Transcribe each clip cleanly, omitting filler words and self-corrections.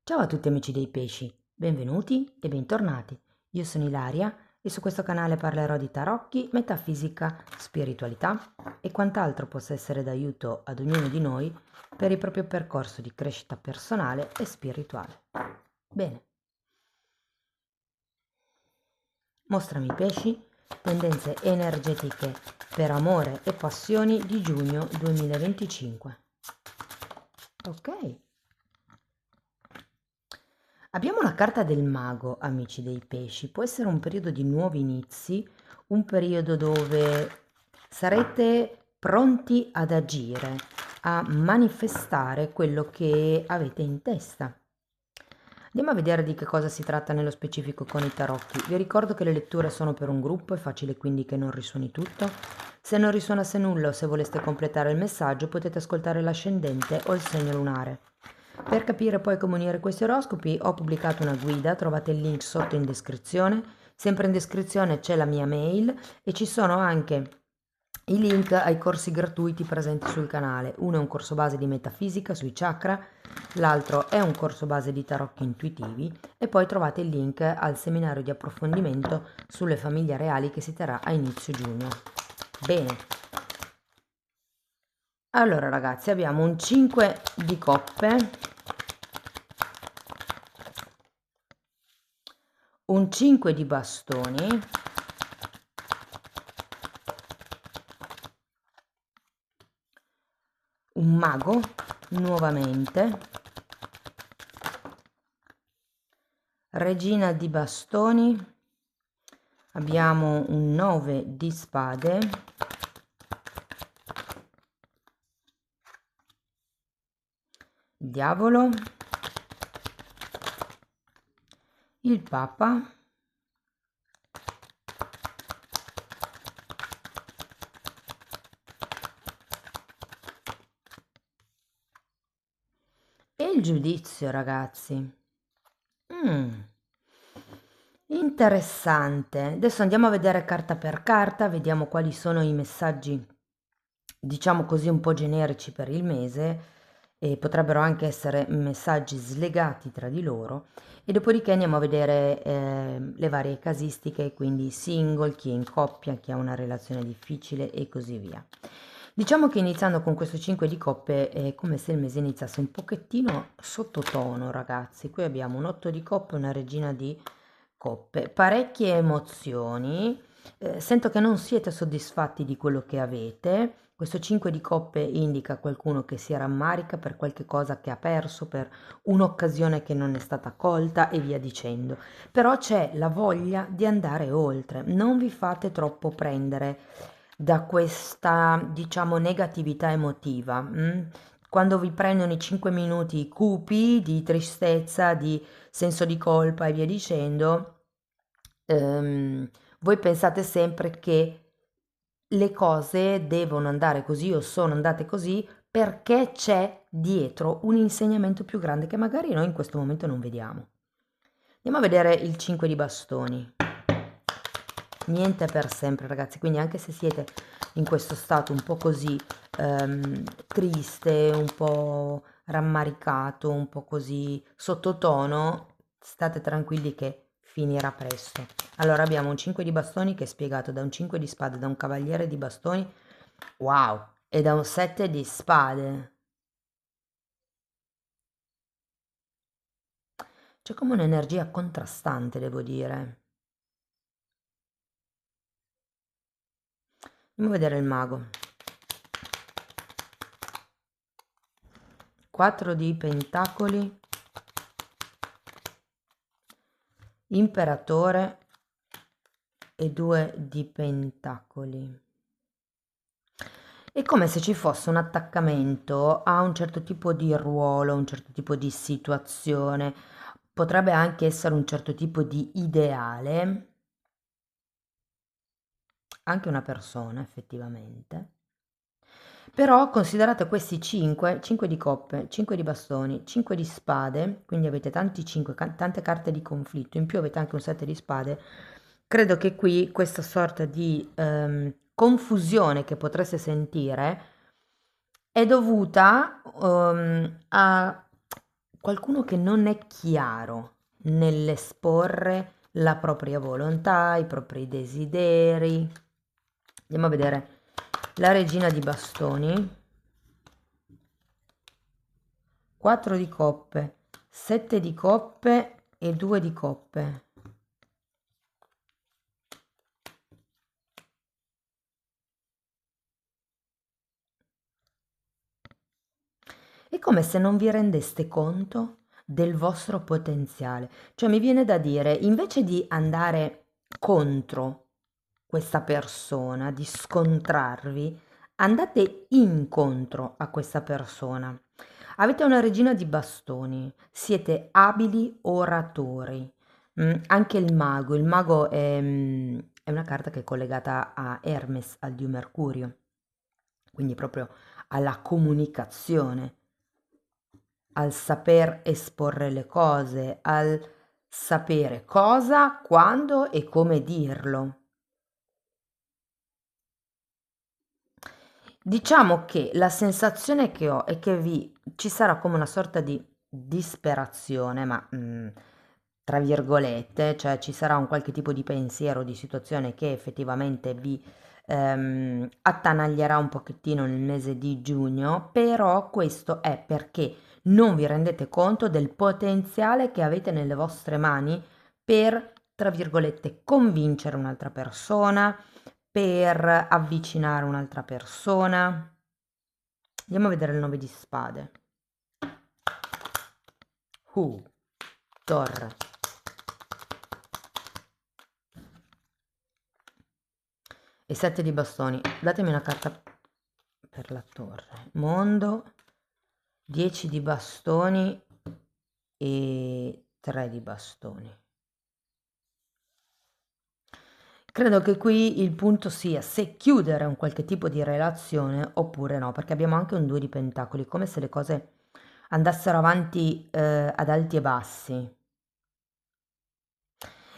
Ciao a tutti amici dei pesci, benvenuti e bentornati. Io sono Ilaria e su questo canale parlerò di tarocchi, metafisica, spiritualità e quant'altro possa essere d'aiuto ad ognuno di noi per il proprio percorso di crescita personale e spirituale. Bene, mostrami i pesci, tendenze energetiche per amore e passioni di giugno 2025. Ok. Abbiamo la carta del mago, amici dei pesci. Può essere un periodo di nuovi inizi, un periodo dove sarete pronti ad agire, a manifestare quello che avete in testa. Andiamo a vedere di che cosa si tratta nello specifico con i tarocchi. Vi ricordo che le letture sono per un gruppo, è facile quindi che non risuoni tutto. Se non risuonasse nulla o se voleste completare il messaggio potete ascoltare l'ascendente o il segno lunare. Per capire poi come unire questi oroscopi ho pubblicato una guida, trovate il link sotto in descrizione. Sempre in descrizione c'è la mia mail e ci sono anche i link ai corsi gratuiti presenti sul canale. Uno è un corso base di metafisica sui chakra, l'altro è un corso base di tarocchi intuitivi e poi trovate il link al seminario di approfondimento sulle famiglie reali che si terrà a inizio giugno. Bene, allora ragazzi abbiamo un 5 di coppe, un 5 di bastoni, un mago nuovamente, regina di bastoni, abbiamo un 9 di spade, diavolo, il papa, e il giudizio, ragazzi. Interessante. Adesso andiamo a vedere carta per carta, vediamo quali sono i messaggi, diciamo così, un po' generici per il mese e potrebbero anche essere messaggi slegati tra di loro e dopodiché andiamo a vedere le varie casistiche, quindi single, chi è in coppia, chi ha una relazione difficile e così via. Diciamo che iniziando con questo 5 di coppe è come se il mese iniziasse un pochettino sottotono, ragazzi. Qui abbiamo un 8 di coppe e una regina di coppe, parecchie emozioni, sento che non siete soddisfatti di quello che avete. Questo 5 di coppe indica qualcuno che si rammarica per qualche cosa che ha perso, per un'occasione che non è stata colta e via dicendo. Però c'è la voglia di andare oltre, non vi fate troppo prendere da questa, diciamo, negatività emotiva. Quando vi prendono i 5 minuti cupi di tristezza, di senso di colpa e via dicendo, ehm, voi pensate sempre che le cose devono andare così o sono andate così perché c'è dietro un insegnamento più grande che magari noi in questo momento non vediamo. Andiamo a vedere il 5 di bastoni. Niente per sempre, ragazzi, quindi anche se siete in questo stato un po' così triste, un po' rammaricato, un po' così sottotono, state tranquilli che finirà presto. Allora abbiamo un 5 di bastoni che è spiegato da un 5 di spade, da un cavaliere di bastoni, wow, e da un 7 di spade. C'è come un'energia contrastante, devo dire. Andiamo a vedere il mago. 4 di pentacoli, imperatore e 2 di pentacoli. È come se ci fosse un attaccamento a un certo tipo di ruolo, un certo tipo di situazione, potrebbe anche essere un certo tipo di ideale, anche una persona effettivamente. Però considerate questi 5, 5 di coppe, 5 di bastoni, 5 di spade, quindi avete tanti 5, tante carte di conflitto, in più avete anche un 7 di spade. Credo che qui questa sorta di confusione che potreste sentire è dovuta a qualcuno che non è chiaro nell'esporre la propria volontà, i propri desideri. Andiamo a vedere la regina di bastoni, 4 di coppe, 7 di coppe e 2 di coppe. È come se non vi rendeste conto del vostro potenziale. Cioè mi viene da dire, invece di andare contro questa persona, di scontrarvi, andate incontro a questa persona. Avete una regina di bastoni, siete abili oratori. Anche il mago è una carta che è collegata a Hermes, al dio Mercurio, quindi proprio alla comunicazione, al saper esporre le cose, al sapere cosa, quando e come dirlo. Diciamo che la sensazione che ho è che ci sarà come una sorta di disperazione, ma tra virgolette, cioè ci sarà un qualche tipo di pensiero, di situazione che effettivamente vi attanaglierà un pochettino nel mese di giugno, però questo è perché non vi rendete conto del potenziale che avete nelle vostre mani per, tra virgolette, convincere un'altra persona, per avvicinare un'altra persona. Andiamo a vedere il 9 di spade. Torre. E 7 di bastoni. Datemi una carta per la torre. Mondo, 10 di bastoni e 3 di bastoni. Credo che qui il punto sia se chiudere un qualche tipo di relazione oppure no, perché abbiamo anche un 2 di pentacoli, come se le cose andassero avanti ad alti e bassi.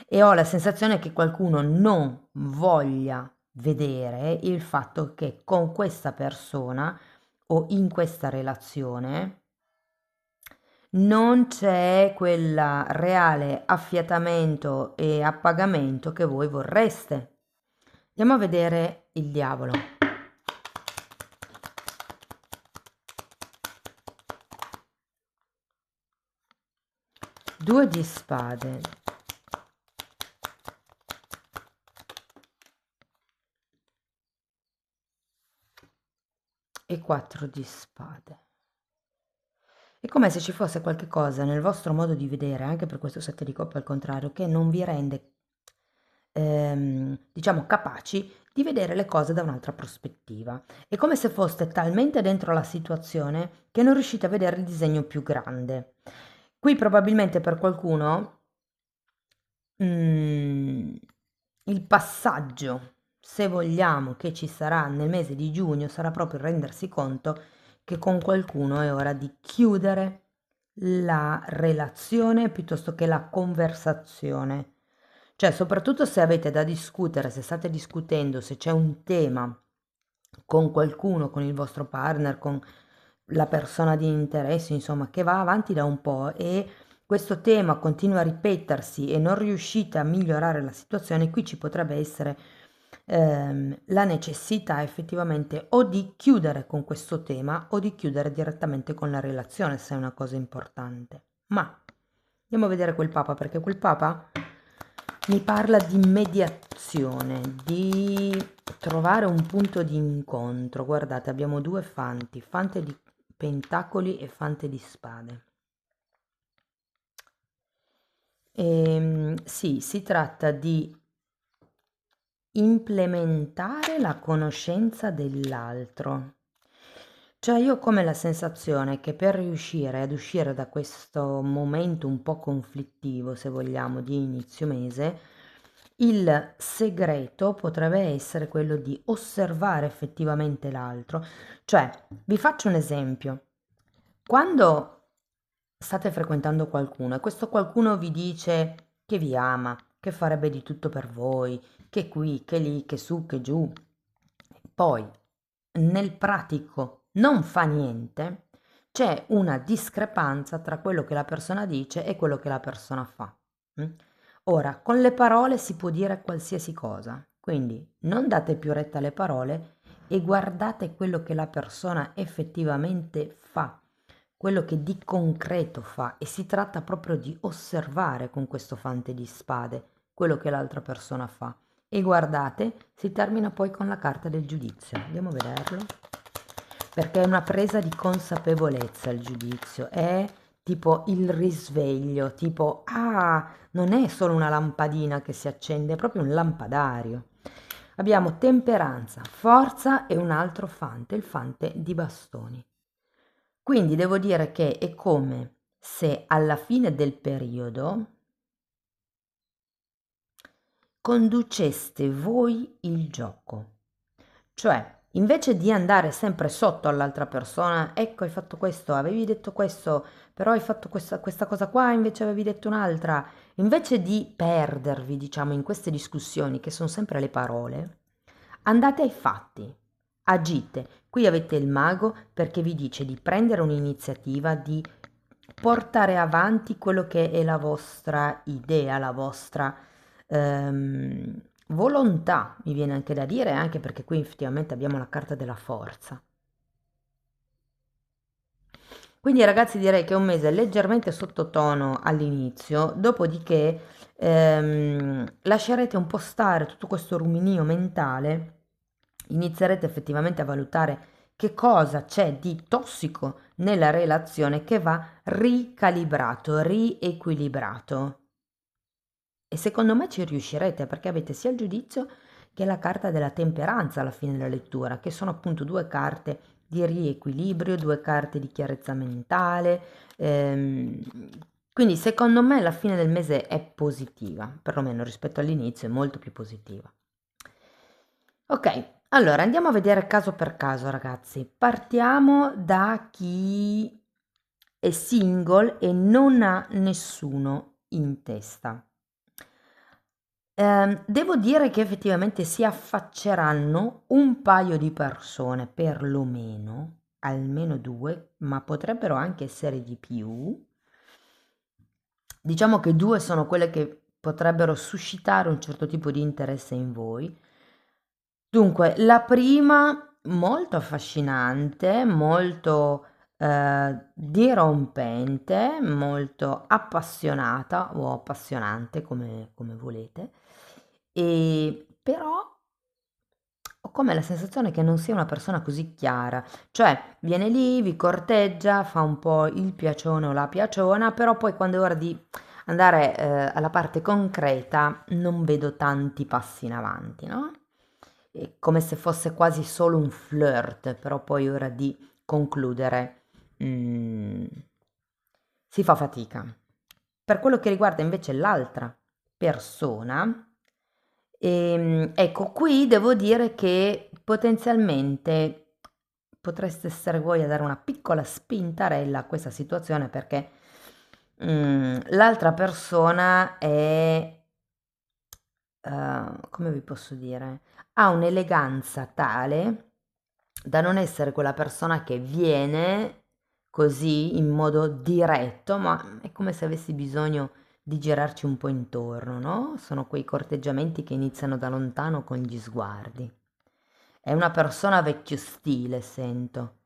E ho la sensazione che qualcuno non voglia vedere il fatto che con questa persona o in questa relazione non c'è quel reale affiatamento e appagamento che voi vorreste. Andiamo a vedere il diavolo. Due di spade. E 4 di spade. È come se ci fosse qualche cosa nel vostro modo di vedere, anche per questo 7 di coppe al contrario, che non vi rende, diciamo, capaci di vedere le cose da un'altra prospettiva. È come se foste talmente dentro la situazione che non riuscite a vedere il disegno più grande. Qui probabilmente per qualcuno il passaggio, se vogliamo, che ci sarà nel mese di giugno sarà proprio rendersi conto che con qualcuno è ora di chiudere la relazione piuttosto che la conversazione. Cioè, soprattutto se avete da discutere, se state discutendo, se c'è un tema con qualcuno, con il vostro partner, con la persona di interesse, insomma, che va avanti da un po' e questo tema continua a ripetersi e non riuscite a migliorare la situazione, qui ci potrebbe essere la necessità effettivamente o di chiudere con questo tema o di chiudere direttamente con la relazione se è una cosa importante. Ma andiamo a vedere quel papa, perché quel papa mi parla di mediazione, di trovare un punto di incontro. Guardate, abbiamo due fanti, fante di pentacoli e fante di spade. Sì, si tratta di implementare la conoscenza dell'altro. Cioè io ho come la sensazione che per riuscire ad uscire da questo momento un po' conflittivo, se vogliamo, di inizio mese, il segreto potrebbe essere quello di osservare effettivamente l'altro. Cioè, vi faccio un esempio. Quando state frequentando qualcuno e questo qualcuno vi dice che vi ama, che farebbe di tutto per voi, che qui, che lì, che su, che giù, poi nel pratico non fa niente, c'è una discrepanza tra quello che la persona dice e quello che la persona fa. Ora, con le parole si può dire qualsiasi cosa, quindi non date più retta alle parole e guardate quello che la persona effettivamente fa, quello che di concreto fa, e si tratta proprio di osservare con questo fante di spade quello che l'altra persona fa. E guardate, si termina poi con la carta del giudizio. Andiamo a vederlo. Perché è una presa di consapevolezza il giudizio, è tipo il risveglio, tipo ah, non è solo una lampadina che si accende, è proprio un lampadario. Abbiamo temperanza, forza e un altro fante, il fante di bastoni. Quindi devo dire che è come se alla fine del periodo conduceste voi il gioco. Cioè, invece di andare sempre sotto all'altra persona, ecco, hai fatto questo, avevi detto questo, però hai fatto questa cosa qua, invece avevi detto un'altra. Invece di perdervi, diciamo, in queste discussioni, che sono sempre le parole, andate ai fatti, agite. Qui avete il mago perché vi dice di prendere un'iniziativa, di portare avanti quello che è la vostra idea, la vostra volontà, mi viene anche da dire, anche perché qui effettivamente abbiamo la carta della forza. Quindi ragazzi direi che è un mese leggermente sottotono all'inizio, dopodiché lascerete un po' stare tutto questo ruminio mentale, inizierete effettivamente a valutare che cosa c'è di tossico nella relazione che va ricalibrato, riequilibrato. E secondo me ci riuscirete perché avete sia il giudizio che la carta della temperanza alla fine della lettura, che sono appunto due carte di riequilibrio, due carte di chiarezza mentale. Quindi secondo me la fine del mese è positiva, perlomeno rispetto all'inizio è molto più positiva. Ok, allora andiamo a vedere caso per caso, ragazzi. Partiamo da chi è single e non ha nessuno in testa. Devo dire che effettivamente si affacceranno un paio di persone, perlomeno, almeno 2, ma potrebbero anche essere di più. Diciamo che 2 sono quelle che potrebbero suscitare un certo tipo di interesse in voi. Dunque, la prima molto affascinante, molto dirompente, molto appassionata o appassionante, come volete, e però ho come la sensazione che non sia una persona così chiara, cioè viene lì, vi corteggia, fa un po' il piacione o la piaciona, però poi quando è ora di andare alla parte concreta non vedo tanti passi in avanti, no? È come se fosse quasi solo un flirt, però poi è ora di concludere, mm, si fa fatica. Per quello che riguarda invece l'altra persona, ecco, qui devo dire che potenzialmente potreste essere voi a dare una piccola spintarella a questa situazione perché l'altra persona è, come vi posso dire, ha un'eleganza tale da non essere quella persona che viene così in modo diretto, ma è come se avessi bisogno di girarci un po' intorno, no? Sono quei corteggiamenti che iniziano da lontano con gli sguardi. È una persona vecchio stile, sento,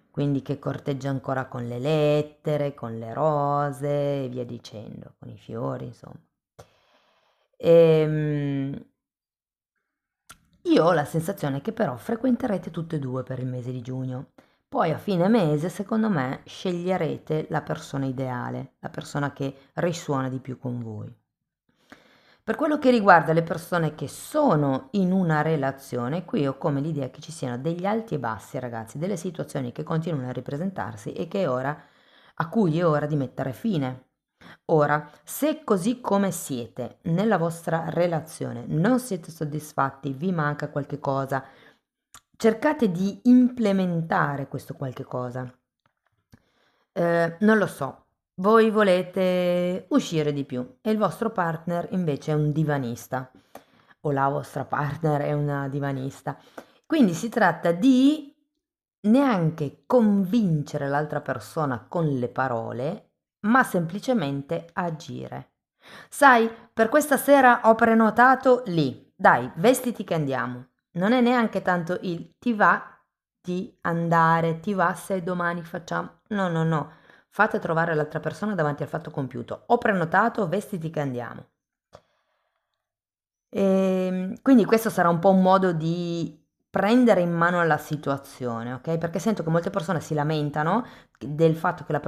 quindi che corteggia ancora con le lettere, con le rose e via dicendo, con i fiori, insomma. Ehm, io ho la sensazione che però frequenterete tutte e due per il mese di giugno. Poi a fine mese, secondo me, sceglierete la persona ideale, la persona che risuona di più con voi. Per quello che riguarda le persone che sono in una relazione, qui ho come l'idea che ci siano degli alti e bassi, ragazzi, delle situazioni che continuano a ripresentarsi e che è ora, a cui è ora di mettere fine. Ora, se così come siete nella vostra relazione non siete soddisfatti, vi manca qualche cosa, cercate di implementare questo qualche cosa. Non lo so, voi volete uscire di più e il vostro partner invece è un divanista o la vostra partner è una divanista. Quindi si tratta di neanche convincere l'altra persona con le parole, ma semplicemente agire. Sai, per questa sera ho prenotato lì. Dai, vestiti che andiamo. Non è neanche tanto il ti va di andare, ti va se domani facciamo. No, no, no. Fate trovare l'altra persona davanti al fatto compiuto. Ho prenotato, vestiti che andiamo. Quindi questo sarà un po' un modo di prendere in mano la situazione, ok? Perché sento che molte persone si lamentano del fatto che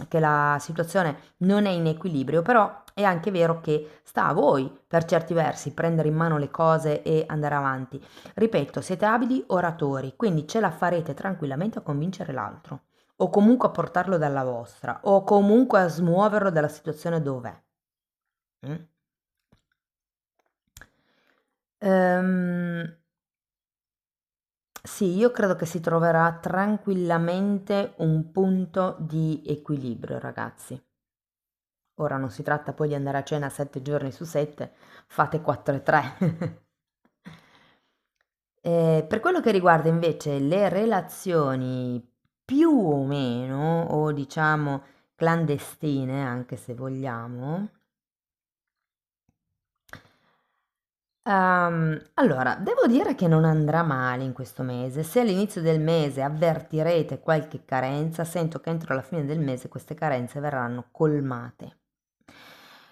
che la situazione non è in equilibrio, però è anche vero che sta a voi, per certi versi, prendere in mano le cose e andare avanti. Ripeto, siete abili oratori, quindi ce la farete tranquillamente a convincere l'altro, o comunque a portarlo dalla vostra, o comunque a smuoverlo dalla situazione dov'è. Mm? Ehm, sì, io credo che si troverà tranquillamente un punto di equilibrio, ragazzi. Ora non si tratta poi di andare a cena 7 giorni su 7, fate 4 e 3. Per quello che riguarda invece le relazioni più o meno, o diciamo clandestine, anche se vogliamo, allora, devo dire che non andrà male in questo mese. Se all'inizio del mese avvertirete qualche carenza, sento che entro la fine del mese queste carenze verranno colmate.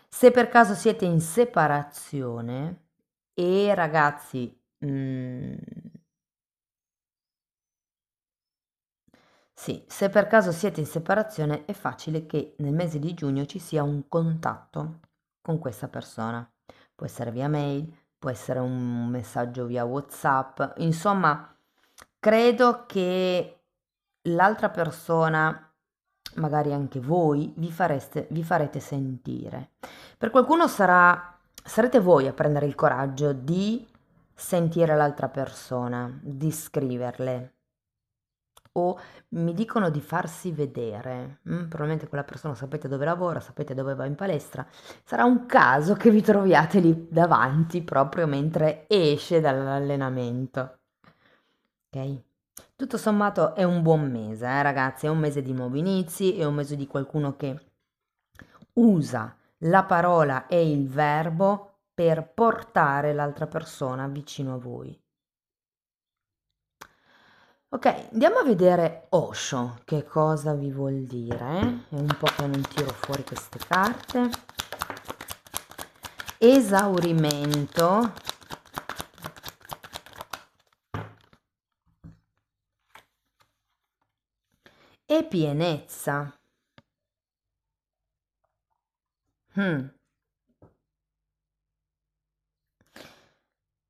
Se per caso siete in separazione e ragazzi, sì, se per caso siete in separazione è facile che nel mese di giugno ci sia un contatto con questa persona. Può essere via mail, può essere un messaggio via WhatsApp, insomma, credo che l'altra persona, magari anche voi, vi farete sentire. Per qualcuno sarete voi a prendere il coraggio di sentire l'altra persona, di scriverle. O mi dicono di farsi vedere, probabilmente quella persona sapete dove lavora, sapete dove va in palestra, sarà un caso che vi troviate lì davanti proprio mentre esce dall'allenamento, ok? Tutto sommato è un buon mese, ragazzi, è un mese di nuovi inizi, è un mese di qualcuno che usa la parola e il verbo per portare l'altra persona vicino a voi. Ok, andiamo a vedere Osho, che cosa vi vuol dire. È un po' che non tiro fuori queste carte. Esaurimento e pienezza. Mm.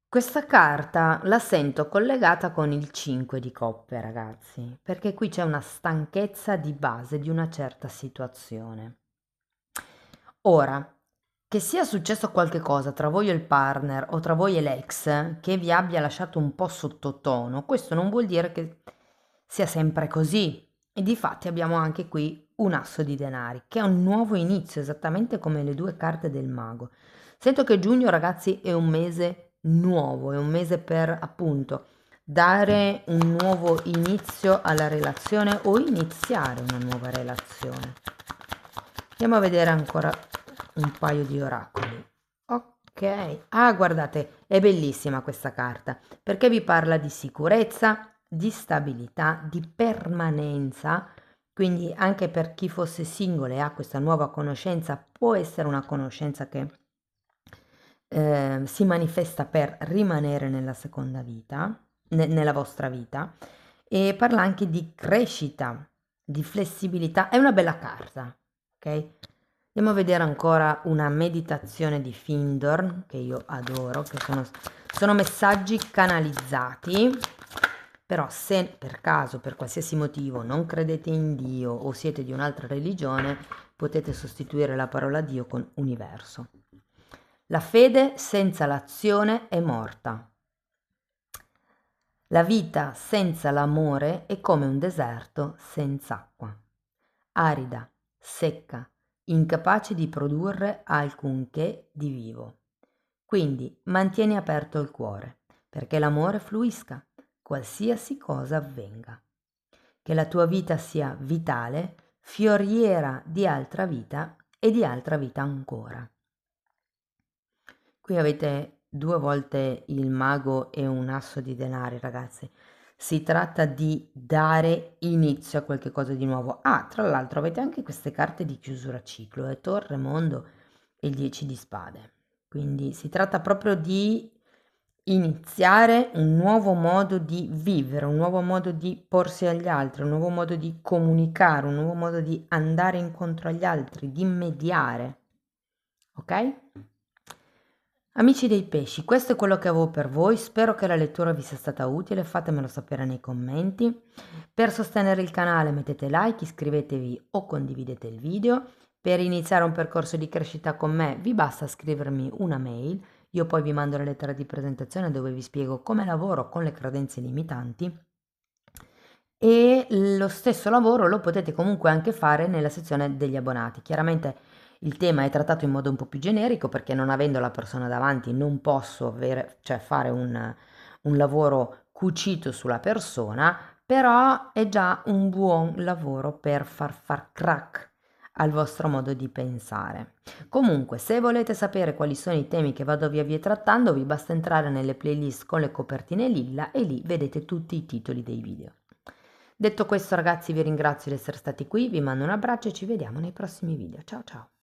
Questa carta la sento collegata con il 5 di coppe, ragazzi, perché qui c'è una stanchezza di base di una certa situazione. Ora, che sia successo qualche cosa tra voi e il partner o tra voi e l'ex che vi abbia lasciato un po' sottotono, questo non vuol dire che sia sempre così. E difatti abbiamo anche qui un asso di denari, che è un nuovo inizio, esattamente come le due carte del mago. Sento che giugno, ragazzi, è un mese nuovo, è un mese per appunto dare un nuovo inizio alla relazione o iniziare una nuova relazione. Andiamo a vedere ancora un paio di oracoli. Ok, ah guardate, è bellissima questa carta perché vi parla di sicurezza, di stabilità, di permanenza, quindi anche per chi fosse singolo e ha questa nuova conoscenza, può essere una conoscenza che si manifesta per rimanere nella seconda vita, nella vostra vita, e parla anche di crescita, di flessibilità. È una bella carta, ok? Andiamo a vedere ancora una meditazione di Findorn, che io adoro, che sono messaggi canalizzati, però se per caso, per qualsiasi motivo, non credete in Dio o siete di un'altra religione, potete sostituire la parola Dio con universo. La fede senza l'azione è morta. La vita senza l'amore è come un deserto senza acqua, arida, secca, incapace di produrre alcunché di vivo. Quindi mantieni aperto il cuore, perché l'amore fluisca, qualsiasi cosa avvenga. che la tua vita sia vitale, fioriera di altra vita e di altra vita ancora. Qui avete 2 volte il mago e un asso di denari, ragazzi. Si tratta di dare inizio a qualche cosa di nuovo. Ah, tra l'altro avete anche queste carte di chiusura ciclo, Torre, Mondo e il 10 di spade. Quindi si tratta proprio di iniziare un nuovo modo di vivere, un nuovo modo di porsi agli altri, un nuovo modo di comunicare, un nuovo modo di andare incontro agli altri, di mediare. Ok? Amici dei pesci, questo è quello che avevo per voi, spero che la lettura vi sia stata utile, fatemelo sapere nei commenti. Per sostenere il canale mettete like, iscrivetevi o condividete il video. Per iniziare un percorso di crescita con me vi basta scrivermi una mail, io poi vi mando la lettera di presentazione dove vi spiego come lavoro con le credenze limitanti e lo stesso lavoro lo potete comunque anche fare nella sezione degli abbonati. Chiaramente il tema è trattato in modo un po' più generico perché non avendo la persona davanti non posso fare un lavoro cucito sulla persona, però è già un buon lavoro per far crack al vostro modo di pensare. Comunque, se volete sapere quali sono i temi che vado via via trattando, vi basta entrare nelle playlist con le copertine lilla e lì vedete tutti i titoli dei video. Detto questo, ragazzi, vi ringrazio di essere stati qui, vi mando un abbraccio e ci vediamo nei prossimi video. Ciao ciao!